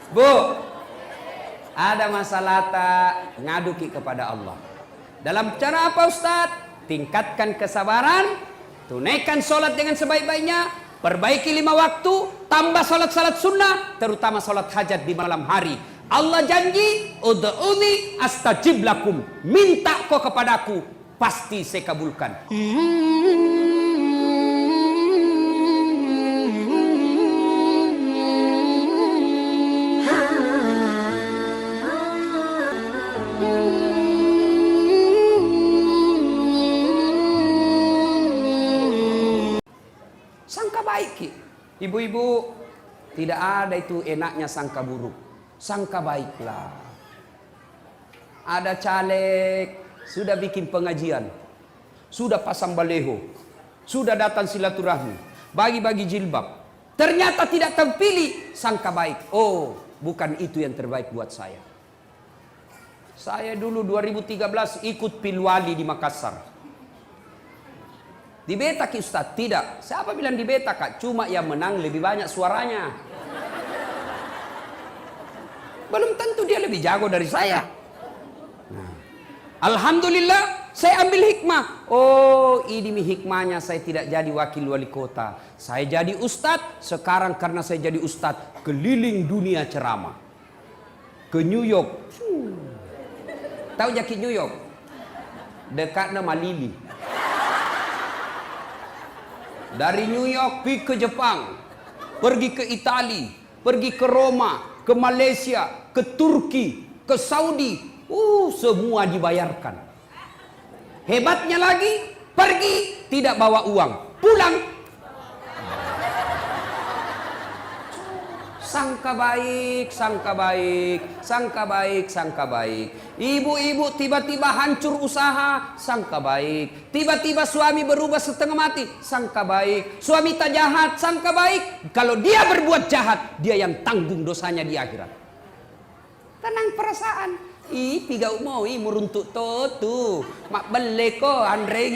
Bu, ada masalah tak ngaduki kepada Allah. Dalam cara apa Ustaz? Tingkatkan kesabaran, tunaikan sholat dengan sebaik-baiknya, perbaiki 5 waktu, tambah sholat-sholat sunnah, terutama sholat hajat di malam hari. Allah janji, ud'uni astajib lakum. Minta kau kepadaku, pasti saya kabulkan. Sangka baik, ibu-ibu, tidak ada itu enaknya sangka buruk. Sangka baiklah. Ada caleg sudah bikin pengajian, sudah pasang baleho, sudah datang silaturahmi, bagi-bagi jilbab, ternyata tidak terpilih. Sangka baik, oh bukan itu yang terbaik buat saya. Saya dulu 2013 ikut pilwali di Makassar. Di beta ki Ustaz? Tidak. Siapa bilang di beta kak? Cuma yang menang lebih banyak suaranya. Belum tentu dia lebih jago dari saya. Nah, alhamdulillah saya ambil hikmah. Oh ini hikmahnya saya tidak jadi wakil wali kota. Saya jadi ustadz. Sekarang karena saya jadi ustadz, keliling dunia ceramah. Ke New York. Tahu jaki New York? Dekat nama Lili. Dari New York pergi ke Jepang, pergi ke Italia, pergi ke Roma, ke Malaysia, ke Turki, ke Saudi. Semua dibayarkan. Hebatnya lagi, pergi tidak bawa uang, pulang. Sangka baik, sangka baik, sangka baik, sangka baik. Ibu-ibu tiba-tiba hancur usaha, sangka baik. Tiba-tiba suami berubah setengah mati, sangka baik. Suami tak jahat, sangka baik. Kalau dia berbuat jahat, dia yang tanggung dosanya di akhirat. Tenang perasaan. Tiga mau meruntuk tu. Mak bele ko Andre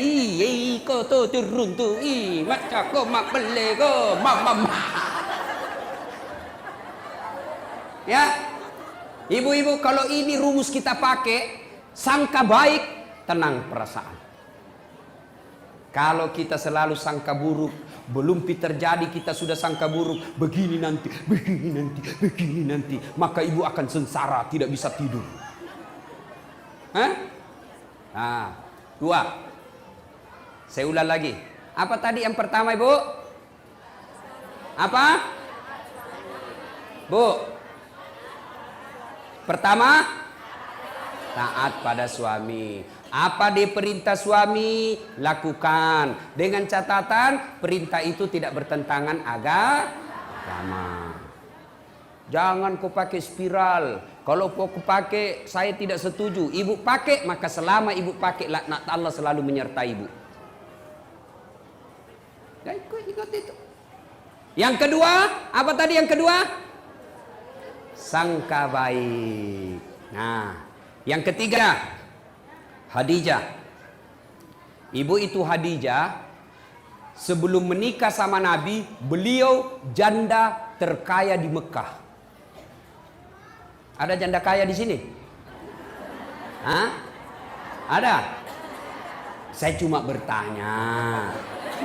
ko tu runtuk mak cako mak bele ko mama. Ya, ibu-ibu kalau ini rumus kita pakai, sangka baik, tenang perasaan. Kalau kita selalu sangka buruk, belum terjadi kita sudah sangka buruk, begini nanti, maka ibu akan sengsara, tidak bisa tidur. Hah? Nah, 2. Saya ulang lagi. Apa tadi yang pertama ibu? Apa? Bu? Pertama, taat pada suami. Apa diperintah suami, lakukan. Dengan catatan, perintah itu tidak bertentangan agama. Jangan kau pakai spiral. Kalau kau pakai, saya tidak setuju. Ibu pakai, maka selama ibu pakai, laknat Allah selalu menyertai ibu. Dan ikut itu. Yang kedua, apa tadi yang kedua? Sangka baik. Nah, yang ketiga, Khadijah. Ibu itu Khadijah, sebelum menikah sama Nabi, beliau janda terkaya di Mekah. Ada janda kaya di sini? Hah? Ada? Saya cuma bertanya.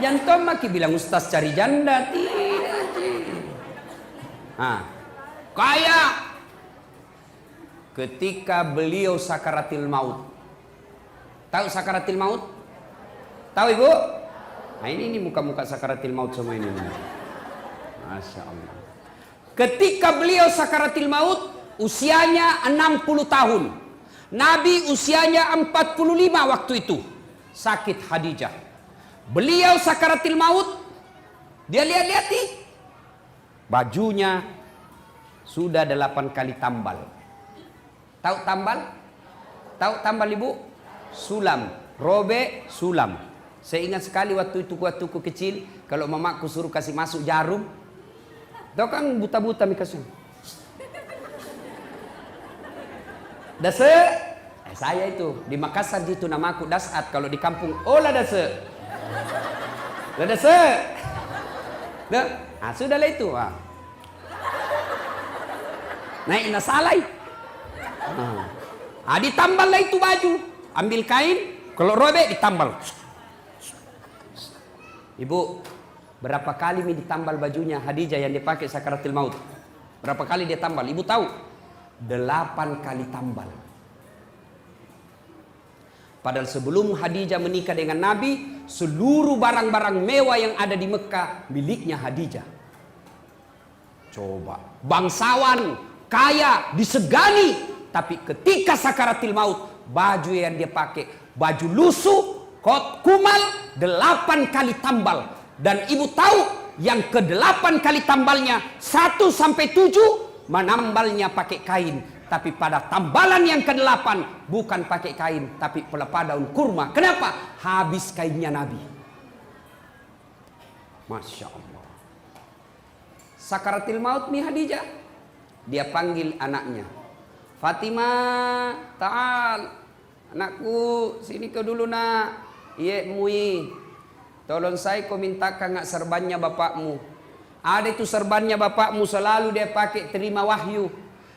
Jangan maki bilang ustaz cari janda. Tidak. Kaya ketika beliau sakaratil maut. Tahu sakaratil maut? Tahu ibu? Nah ini muka-muka sakaratil maut semua ini. Masya Allah. Ketika beliau sakaratil maut, usianya 60 tahun. Nabi usianya 45 waktu itu. Sakit Khadijah. Beliau sakaratil maut. Dia lihat-lihat nih. Bajunya sudah 8 kali tambal. Tahu tambal? Tahu tambal ibu? Sulam. Robek sulam. Saya ingat sekali waktu ku kecil, kalau mamaku suruh kasih masuk jarum, tahu kan buta-buta mikasih. Dase, saya itu di Makassar gitu namaku Dasat, kalau di kampung olah dase. Lah dase. Sudahlah itu. naik na salai. Ditambal lah itu baju, ambil kain, kalau robek ditambal. Ibu, berapa kali ditambal bajunya Khadijah yang dipakai sakaratil maut? Berapa kali dia tambal? Ibu tahu? 8 kali tambal. Padahal sebelum Khadijah menikah dengan Nabi, seluruh barang-barang mewah yang ada di Mekah miliknya Khadijah. Coba, bangsawan, kaya, disegani, tapi ketika sakaratil maut, baju yang dia pakai, baju lusuh, kot kumal, 8 kali tambal. Dan ibu tahu yang ke-8 kali tambalnya 1 sampai 7 menambalnya pakai kain. Tapi pada tambalan yang ke-8 bukan pakai kain, tapi pelepah daun kurma. Kenapa? Habis kainnya Nabi. Masya Allah. Sakaratil maut nih Khadijah. Dia panggil anaknya. Fatimah, ta'al. Anakku, sini kau dulu nak. Iya mui. Tolong saya kau mintakan nggak serbannya bapakmu. Ada itu serbannya bapakmu, selalu dia pakai terima wahyu.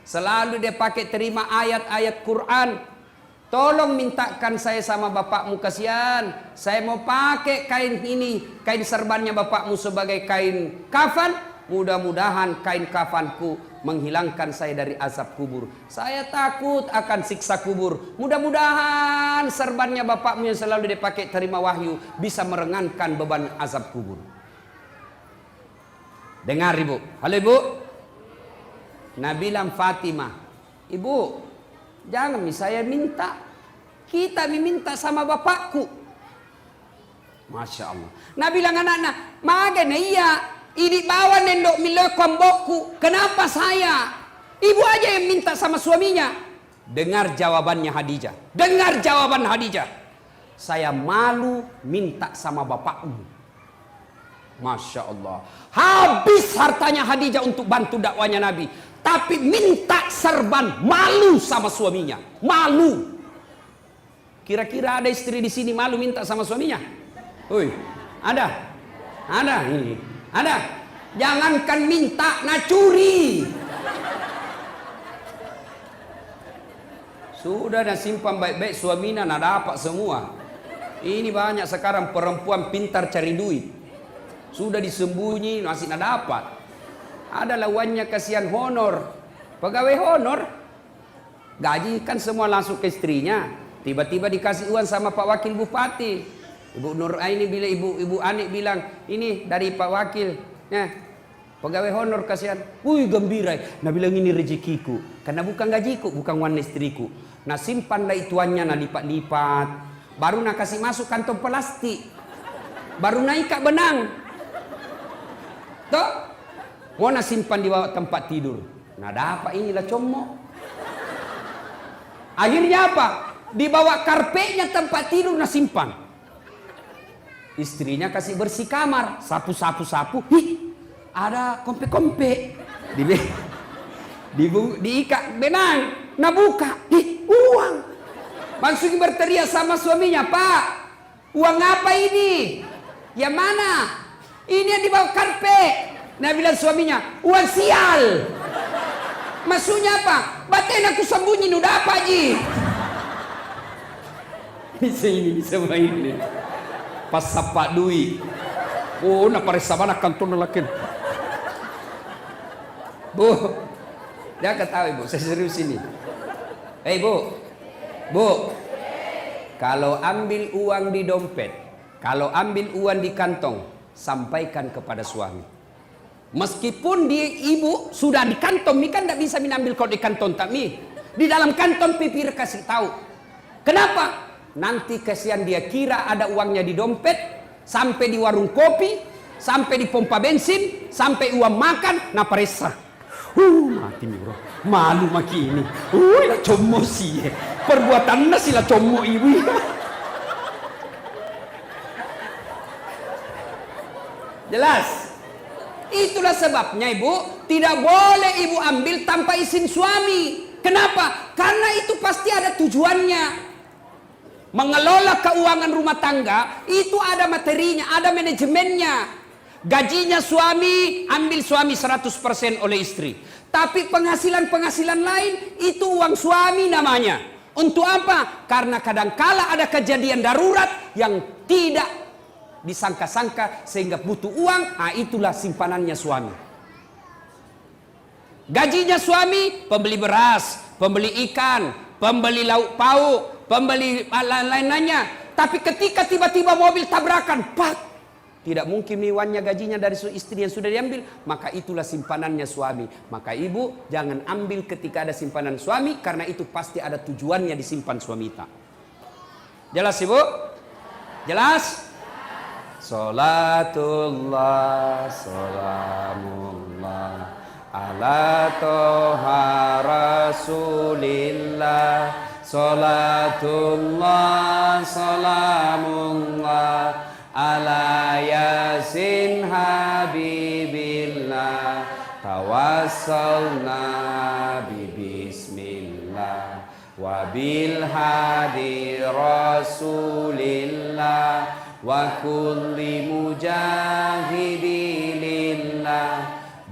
Selalu dia pakai terima ayat-ayat Quran. Tolong mintakan saya sama bapakmu, kasihan. Saya mau pakai kain ini, kain serbannya bapakmu sebagai kain kafan. Mudah-mudahan kain kafanku menghilangkan saya dari azab kubur. Saya takut akan siksa kubur. Mudah-mudahan serbannya bapakmu yang selalu dipakai terima wahyu bisa meringankan beban azab kubur. Dengar ibu. Halo ibu. Nabi bilang Fatimah, ibu jangan saya minta. Kita minta sama bapakku. Masya Allah. Nabi bilang anak-anak, magen iya. Ini bawa nendok milokam boku. Kenapa saya? Ibu aja yang minta sama suaminya. Dengar jawabannya Khadijah. Dengar jawaban Khadijah. Saya malu minta sama bapakmu. Masya Allah. Habis hartanya Khadijah untuk bantu dakwanya Nabi. Tapi minta serban, malu sama suaminya. Malu. Kira-kira ada istri di sini malu minta sama suaminya? Woi, ada? Ada ini. Ada, jangankan minta, nak curi. Sudah dah simpan baik-baik suaminya, nak dapat semua. Ini banyak sekarang perempuan pintar cari duit. Sudah disembunyi, masih nak dapat. Ada lawannya kasihan honor. Pegawai honor, gaji kan semua langsung ke istrinya. Tiba-tiba dikasih uang sama Pak Wakil Bupati. Ibu Nur Aini bilang, ibu Anik bilang, ini dari Pak Wakil, ya, pegawai honor kasihan. Wih gembira. Nah bilang ini rezekiku, karena bukan gajiku, bukan uang istriku. Nah simpanlah ituannya, nah lipat-lipat. Baru nak kasih masuk kantong plastik. Baru naik kak benang. Toh, mau nak simpan di bawah tempat tidur. Nah dapat inilah comok. Akhirnya apa? Di bawah karpetnya tempat tidur nak simpan. Istrinya kasih bersih kamar, sapu. Hi, ada kompe-kompe. Diikat benang, nah buka, hi, uang. Langsung berteriak sama suaminya, Pak, uang apa ini? Yang mana? Ini yang di bawah karpet. Nah bilang suaminya, uang sial. Maksudnya apa? Batin aku sembunyi, udah apa Ji? Bisa main ini. Pas sapak duit. Oh, nak parisa mana kantor lelakin. Bu, dia ketahui bu, saya serius ini. Bu, kalau ambil uang di dompet, kalau ambil uang di kantong, sampaikan kepada suami. Meskipun ibu sudah di kantong, mi kan tidak bisa mengambil kalau di kantong tak mi. Di dalam kantong pipir kasih tahu. Kenapa? Nanti kesian dia kira ada uangnya di dompet, sampai di warung kopi, sampai di pompa bensin, sampai uang makan, nah peresa. Mati nih bro, malu maki ini. Lah como sih, perbuatan sih lah como ibu. Jelas? Itulah sebabnya ibu tidak boleh ibu ambil tanpa izin suami. Kenapa? Karena itu pasti ada tujuannya. Mengelola keuangan rumah tangga itu ada materinya, ada manajemennya. Gajinya suami, ambil suami 100% oleh istri. Tapi penghasilan-penghasilan lain itu uang suami namanya. Untuk apa? Karena kadangkala ada kejadian darurat yang tidak disangka-sangka sehingga butuh uang. Nah, itulah simpanannya suami. Gajinya suami pembeli beras, pembeli ikan, pembeli lauk pauk, pembeli lain-lainnya. Tapi ketika tiba-tiba mobil tabrakan, pak, tidak mungkin uangnya gajinya dari istri yang sudah diambil. Maka itulah simpanannya suami. Maka ibu jangan ambil ketika ada simpanan suami, karena itu pasti ada tujuannya disimpan suami kita. Jelas ibu? Jelas? Salatullah, salamullah ala toha rasulillah. Salatullah, salamullah ala yasin habibillah. Tawassalna bismillah wa bil hadi rasulillah wa kulli mujahidilillah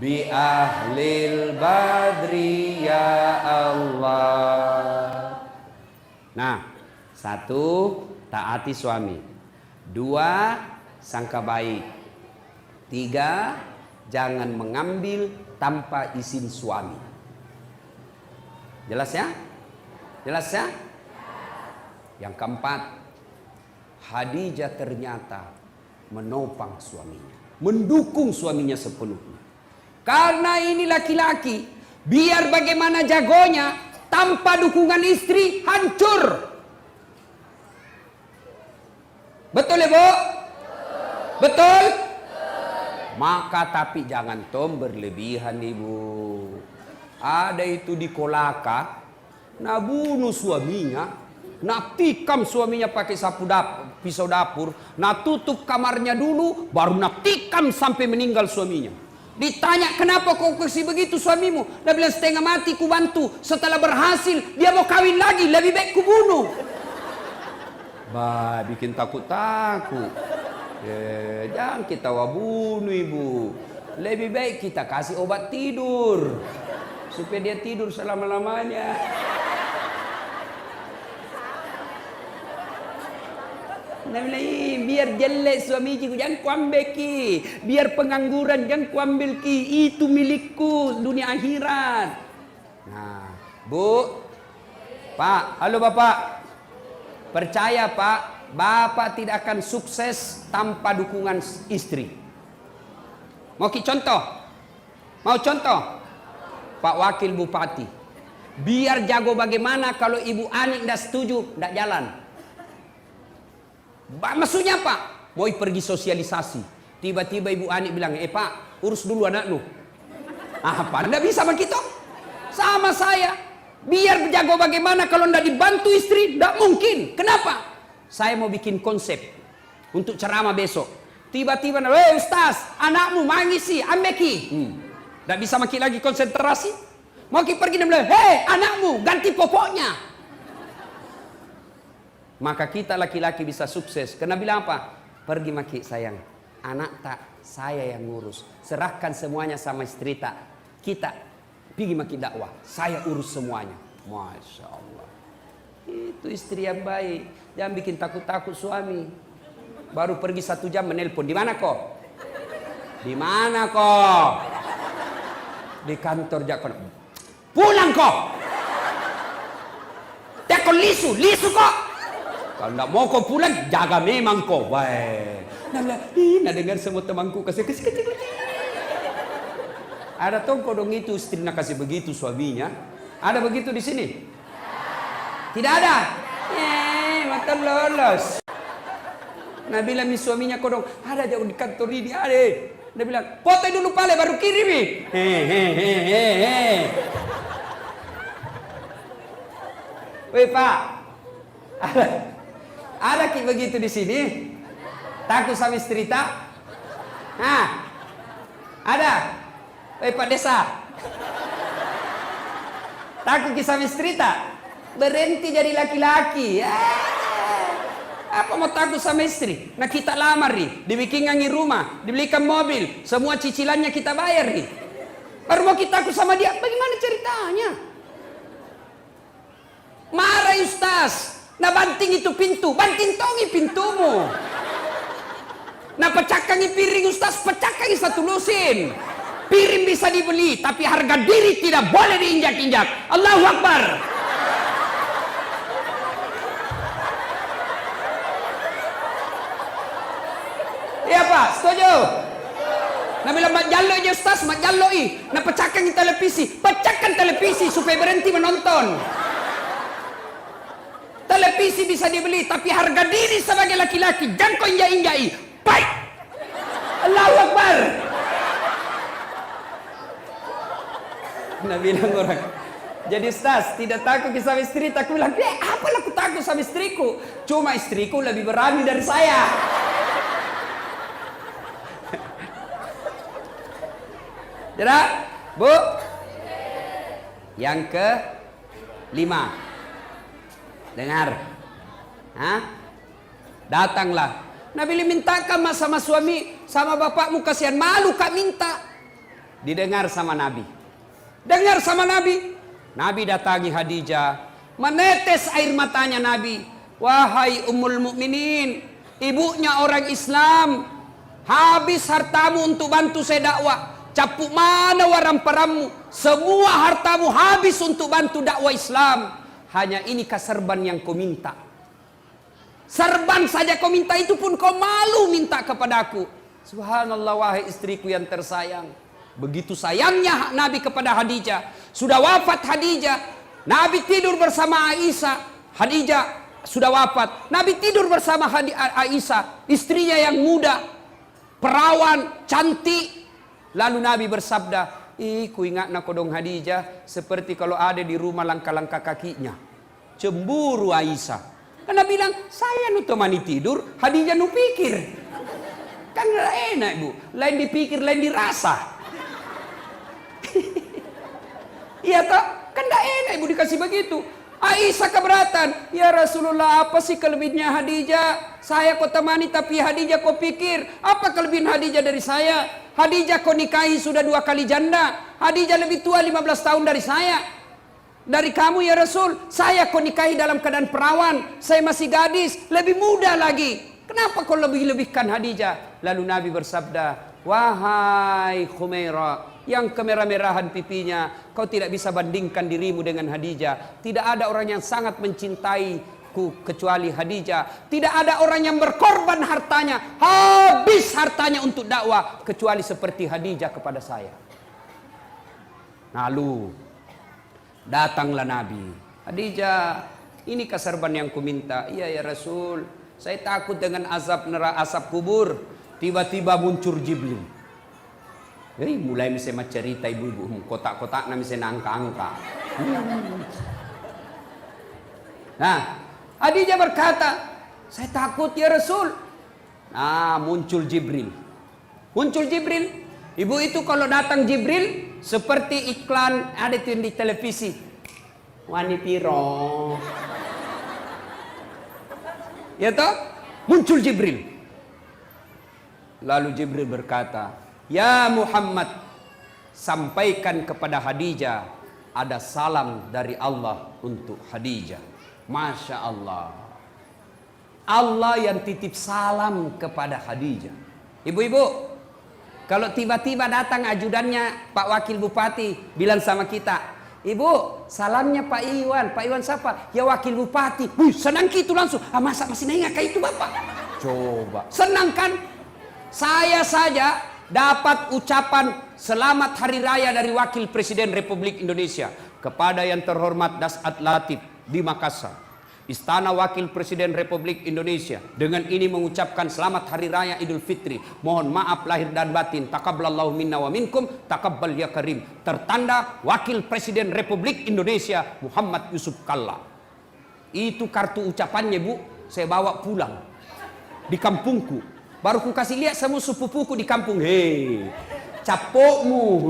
bi ahlil badri ya Allah. Nah, satu, taati suami. Dua, sangka baik. Tiga, jangan mengambil tanpa izin suami. Jelas ya? Jelas ya? Yang keempat, Khadijah ternyata menopang suaminya, mendukung suaminya sepenuhnya. Karena ini laki-laki, biar bagaimana jagonya, tanpa dukungan istri hancur. Betul ya bu? Betul? Maka tapi jangan berlebihan ibu. Ada itu di Kolaka, nak bunuh suaminya, nak tikam suaminya pakai pisau dapur, nak tutup kamarnya dulu, baru nak tikam sampai meninggal suaminya. Ditanya, kenapa kau kasih begitu suamimu? Dia bilang, setengah mati ku bantu. Setelah berhasil, dia mau kawin lagi. Lebih baik ku bunuh. Bah, bikin takut-takut. Jangan kita bunuh ibu. Lebih baik kita kasih obat tidur. Supaya dia tidur selama-lamanya. Biar jelek suami ku jangan kuambil ki, biar pengangguran jangan kuambil ki, itu milikku dunia akhirat. Nah, bu, pak, halo bapak, percaya pak, bapak tidak akan sukses tanpa dukungan istri. Mau ki contoh? Mau contoh? Pak Wakil Bupati, biar jago bagaimana kalau Ibu Ani tidak setuju, tidak jalan. Maksudnya apa? Mau pergi sosialisasi. Tiba-tiba Ibu Ani bilang, pak, urus dulu anak lu. Apa? Nggak bisa begitu? Sama saya. Biar jago bagaimana kalau nggak dibantu istri, nggak mungkin. Kenapa? Saya mau bikin konsep untuk ceramah besok. Tiba-tiba, Ustaz, anakmu mangisi, ambeki. Nggak bisa makin lagi konsentrasi. Mau pergi dan bilang, anakmu, ganti popoknya. Maka kita laki-laki bisa sukses. Karena bilang apa? Pergi maki sayang. Anak tak, saya yang ngurus. Serahkan semuanya sama istri tak. Kita pergi maki dakwah. Saya urus semuanya. Masya Allah. Itu istri yang baik. Jangan bikin takut-takut suami. Baru pergi 1 jam menelpon. Di mana kok? Di mana kok? Di kantor Jakon. Pulang kok. Tekon lisu kok. Kalau tidak mau kau pulang, jaga memang kau. Baik. Nah dengar semua temanku kasih kecil. Ada tongko dong itu istri nak kasih begitu suaminya. Ada begitu di sini? Tidak ada. Maka lolos. Nah bilang suaminya kau dong, ada jauh di kantor ini ada. Dia bilang, foto dulu pale baru kirimi. Weh pak, ada ki begitu di sini? Takut sama istri tak? Nah, ada. Pak Desa. Takut ki sama istri tak? Berhenti jadi laki-laki. Apa mau takut sama istri? Nah kita lamar nih, dibikin ngangi rumah, dibelikan mobil, semua cicilannya kita bayar nih. Baru mau kita takut sama dia. Bagaimana ceritanya? Marah Ustaz. Nah banting itu pintu. Banting tongi pintumu. Nah pecahkangi piring Ustaz. Pecahkangi satu lusin. Piring bisa dibeli. Tapi harga diri tidak boleh diinjak-injak. Allahu Akbar. Iya Pak, setuju? Nah bilang mak jalo aja Ustaz, mak jalo Nah pecahkan televisi. Pecahkan televisi supaya berhenti menonton. Televisi bisa dibeli, tapi harga diri sebagai laki-laki jangan kau injak-injai. Baik. Allahu Akbar. Nah bilang orang, jadi Ustaz tidak takut sama istri. Aku bilang, apalah aku takut sama istriku. Cuma istriku lebih berani dari saya. Tidak, Bu? Yang ke-5. Dengar. Hah? Datanglah. Nabi mintakan sama suami, sama bapakmu, kasihan malu kak minta. Didengar sama Nabi. Dengar sama Nabi. Nabi datangi Khadijah. Menetes air matanya Nabi. Wahai Ummul Mukminin, ibunya orang Islam. Habis hartamu untuk bantu saya dakwah. Capuk mana waram-parammu? Semua hartamu habis untuk bantu dakwah Islam. Hanya ini serban yang kau minta. Serban saja kau minta, itu pun kau malu minta kepadaku. Subhanallah, wahai istriku yang tersayang. Begitu sayangnya Nabi kepada Khadijah. Sudah wafat Khadijah. Nabi tidur bersama Aisyah. Khadijah sudah wafat. Nabi tidur bersama Aisyah, istrinya yang muda, perawan, cantik. Lalu Nabi bersabda, ku ingat nak kodong Khadijah seperti kalau ada di rumah langkah-langkah kakinya. Cemburu Aisyah. Karena bilang, saya nu temani tidur, Khadijah nu pikir. Kan enak Bu, lain dipikir, lain dirasa. Iya toh? Kan gak enak Ibu dikasih begitu. Aisyah keberatan. Ya Rasulullah, apa sih kelebihannya Khadijah? Saya kau temani tapi Khadijah kau pikir. Apa kelebihan Khadijah dari saya? Khadijah kau nikahi sudah 2 kali janda. Khadijah lebih tua 15 tahun dari saya. Dari kamu ya Rasul. Saya kau nikahi dalam keadaan perawan. Saya masih gadis, lebih muda lagi. Kenapa kau lebih-lebihkan Khadijah? Lalu Nabi bersabda, wahai Khumairah, yang kemerah-merahan pipinya, kau tidak bisa bandingkan dirimu dengan Khadijah. Tidak ada orang yang sangat mencintaiku kecuali Khadijah. Tidak ada orang yang berkorban hartanya, habis hartanya untuk dakwah, kecuali seperti Khadijah kepada saya. Lalu datanglah Nabi. Khadijah, ini serban yang kuminta. Iya ya Rasul, saya takut dengan azab neraka, asap kubur. Tiba-tiba muncul Jibril. Mulai misalnya cerita ibu-ibu kotak-kotak na misalnya angka-angka. Nah, Khadijah berkata, saya takut ya Rasul. Nah, muncul Jibril. Muncul Jibril. Ibu itu kalau datang Jibril seperti iklan ada tuh di televisi. Wani piro. Ya toh? Muncul Jibril. Lalu Jibril berkata, ya Muhammad, sampaikan kepada Khadijah ada salam dari Allah untuk Khadijah. Masya Allah. Allah yang titip salam kepada Khadijah. Ibu-ibu, kalau tiba-tiba datang ajudannya Pak Wakil Bupati bilang sama kita, Ibu, salamnya Pak Iwan. Pak Iwan siapa? Ya Wakil Bupati. Senang gitu langsung. Masa masih nengah kayak itu Bapak? Coba. Senang kan? Saya saja dapat ucapan selamat hari raya dari Wakil Presiden Republik Indonesia kepada yang terhormat Dasat Latif di Makassar. Istana Wakil Presiden Republik Indonesia dengan ini mengucapkan selamat hari raya Idul Fitri. Mohon maaf lahir dan batin. Taqabbalallahu minna wa minkum. Taqabbal ya karim. Tertanda Wakil Presiden Republik Indonesia Muhammad Yusuf Kalla. Itu kartu ucapannya Bu. Saya bawa pulang di kampungku. Baru ku kasih lihat sama sepupuku di kampung. Hei, capokmu.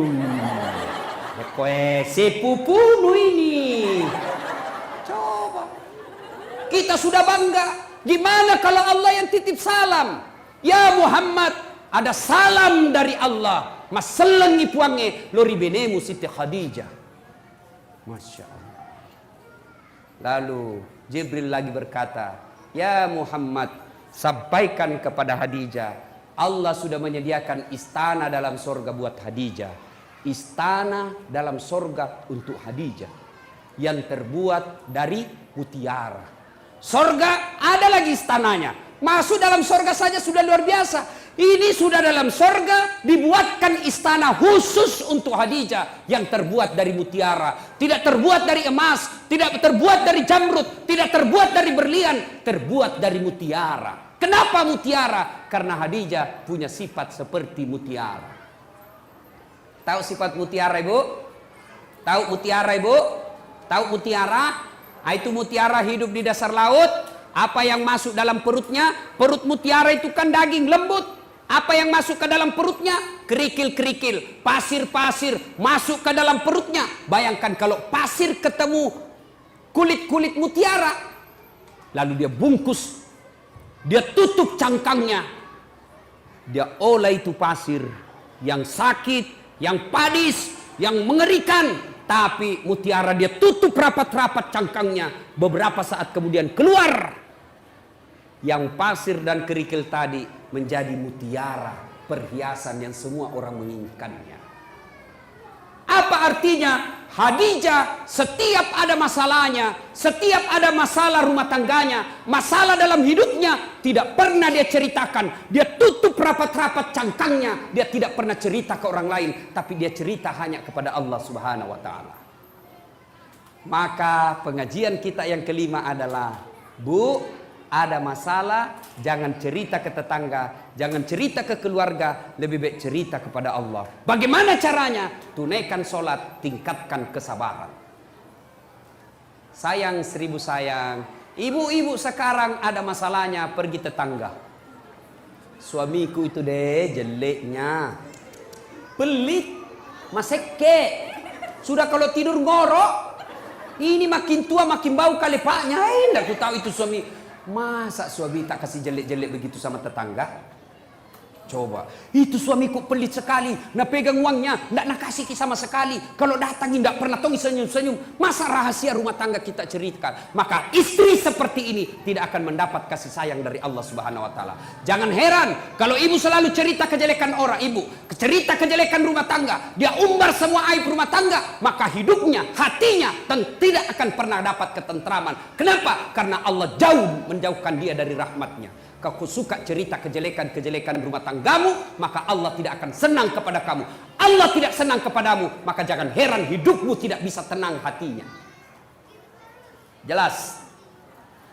Kowe sepupumu ini. Coba. Kita sudah bangga. Gimana kalau Allah yang titip salam? Ya Muhammad, ada salam dari Allah. maselengi puange lori benemu Siti Khadijah. Masya Allah. Lalu Jibril lagi berkata, ya Muhammad, sampaikan kepada Khadijah, Allah sudah menyediakan istana dalam sorga buat Khadijah. Istana dalam sorga untuk Khadijah yang terbuat dari mutiara. Sorga ada lagi istananya. Masuk dalam sorga saja sudah luar biasa. Ini sudah dalam sorga dibuatkan istana khusus untuk Khadijah yang terbuat dari mutiara. Tidak terbuat dari emas, tidak terbuat dari jamrud, tidak terbuat dari berlian, terbuat dari mutiara. Kenapa mutiara? Karena Khadijah punya sifat seperti mutiara. Tahu sifat mutiara, Ibu? Tahu mutiara, Ibu? Tahu mutiara? Itu mutiara hidup di dasar laut. Apa yang masuk dalam perutnya? Perut mutiara itu kan daging lembut. Apa yang masuk ke dalam perutnya? Kerikil-kerikil, pasir-pasir masuk ke dalam perutnya. Bayangkan kalau pasir ketemu kulit-kulit mutiara, lalu dia bungkus, dia tutup cangkangnya, dia olah itu pasir yang sakit, yang padis, yang mengerikan, tapi mutiara dia tutup rapat-rapat cangkangnya. Beberapa saat kemudian keluar yang pasir dan kerikil tadi menjadi mutiara, perhiasan yang semua orang menginginkannya. Apa artinya? Khadijah setiap ada masalahnya, setiap ada masalah rumah tangganya, masalah dalam hidupnya, tidak pernah dia ceritakan. Dia tutup rapat-rapat cangkangnya. Dia tidak pernah cerita ke orang lain, tapi dia cerita hanya kepada Allah Subhanahu wa taala. Maka pengajian kita yang kelima adalah, Bu, ada masalah, jangan cerita ke tetangga, jangan cerita ke keluarga, lebih baik cerita kepada Allah. Bagaimana caranya? Tunaikan sholat, tingkatkan kesabaran. Sayang seribu sayang, ibu-ibu sekarang ada masalahnya pergi tetangga. Suamiku itu deh jeleknya, pelit, maseke, sudah kalau tidur ngorok, ini makin tua makin bau kali paknya. Aku tahu itu suami. Masa suami tak kasih jelek-jelek begitu sama tetangga? Coba, itu suamiku pelit sekali, nak pegang uangnya, nak nak kasih sama sekali. Kalau datang tidak pernah tong senyum-senyum. Masa rahasia rumah tangga kita ceritakan? Maka istri seperti ini tidak akan mendapat kasih sayang dari Allah Subhanahu wa taala. Jangan heran kalau ibu selalu cerita kejelekan orang, ibu cerita kejelekan rumah tangga, dia umbar semua aib rumah tangga, maka hidupnya, hatinya tidak akan pernah dapat ketentraman. Kenapa? Karena Allah jauh menjauhkan dia dari rahmatnya. Kau suka cerita kejelekan-kejelekan rumah tanggamu, maka Allah tidak akan senang kepada kamu. Allah tidak senang kepadamu, maka jangan heran hidupmu tidak bisa tenang hatinya. Jelas?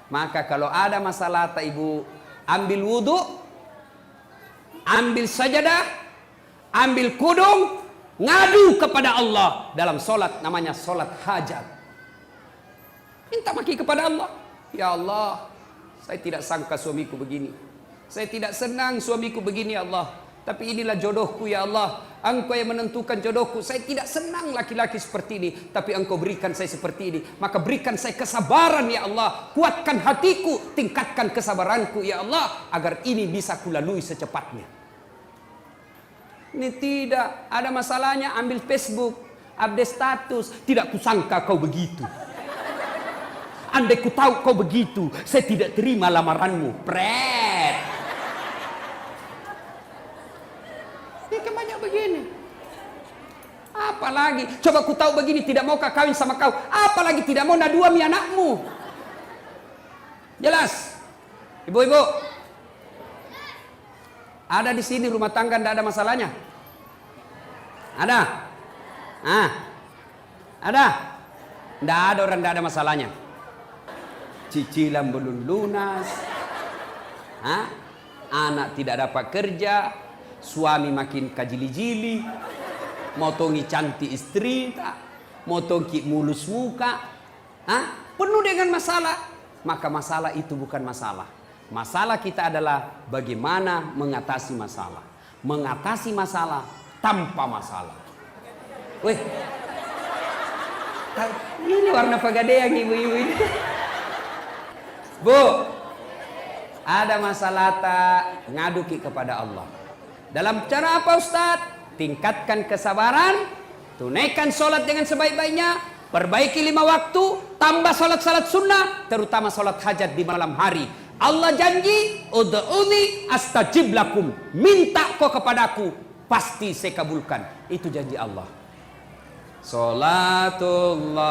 Maka kalau ada masalah, ibu ambil wudhu, ambil sajadah, ambil kudung, ngadu kepada Allah dalam solat, namanya solat hajat. Minta maki kepada Allah. Ya Allah, saya tidak sangka suamiku begini. Saya tidak senang suamiku begini ya Allah. Tapi inilah jodohku ya Allah. Engkau yang menentukan jodohku. Saya tidak senang laki-laki seperti ini. Tapi Engkau berikan saya seperti ini. Maka berikan saya kesabaran ya Allah. Kuatkan hatiku. Tingkatkan kesabaranku ya Allah. Agar ini bisa kulalui secepatnya. Ini tidak. Ada masalahnya ambil Facebook. Update status. Tidak kusangka kau begitu. Andai ku tahu kau begitu, saya tidak terima lamaranmu. Pret. Dia kan banyak begini. Apalagi, coba ku tahu begini, tidak mau kawin sama kau. Apalagi tidak mau naduami anakmu. Jelas? Ibu-ibu, ada di sini rumah tangga tidak ada masalahnya? Ada? Ada? Tidak ada orang tidak ada masalahnya. Cicilan belum lunas, anak tidak dapat kerja, suami makin kajili-jili, motongi cantik istri, motongi mulus muka, penuh dengan masalah. Maka masalah itu bukan masalah. Masalah kita adalah bagaimana mengatasi masalah. Mengatasi masalah tanpa masalah. Weh, ini warna pegadaian ibu-ibu ini. Bu, ada masalah tak ngaduki kepada Allah. Dalam cara apa Ustaz? tingkatkan kesabaran, tunaikan sholat dengan sebaik-baiknya, perbaiki 5 waktu, tambah sholat-sholat sunnah, terutama sholat hajat di malam hari. Allah janji, ud'uni astajib lakum, minta kau kepadaku, pasti saya kabulkan. Itu janji Allah. Salatullah,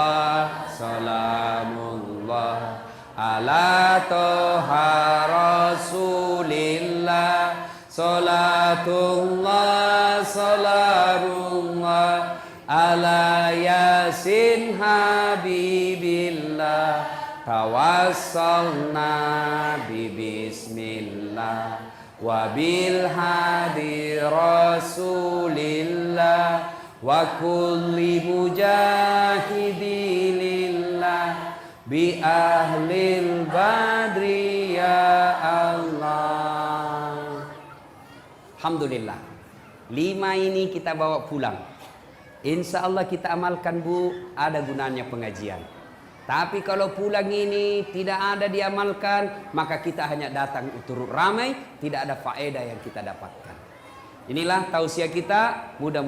salamullah ala toha rasulillah. Salatullah, salamullah ala yasin habibillah. Tawassalna bismillah wa bil hadi rasulillah wa kulli mujahidilillah bi ahlil badri ya Allah. Alhamdulillah, 5 ini kita bawa pulang. Insya Allah kita amalkan, Bu, ada gunanya pengajian. Tapi kalau pulang ini tidak ada diamalkan, maka kita hanya datang turut ramai, tidak ada faedah yang kita dapatkan. Inilah tausiah kita, mudah